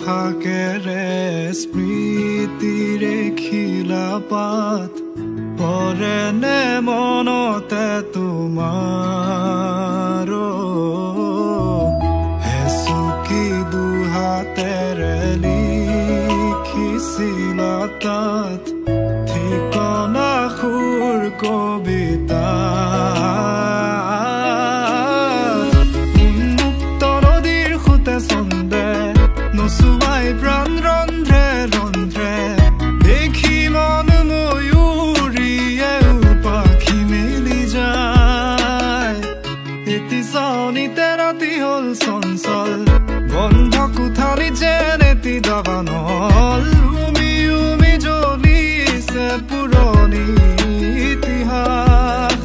থাকেৰে স্মৃতিৰে খিলাপাত পৰে নে মনতে তোমাৰ হেচুকি দুহাতেৰে লিখিছিলা তাত ঠিকনা সুৰ কবিতা উন্মুক্ত নদীৰ সুতে চন্দে নচুৱাই প্ৰাণ ৰন্ধ্ৰে ৰন্ধ্ৰে দেখি মন ময়ূৰীয়ে পাখি মেলি যায় এটি চাউনিতে ৰাতি হ'ল চঞ্চল বন্ধ কোঠালি যেন এটি দাবানল উমি উমি জ্বলিছে পুৰণি ইতিহাস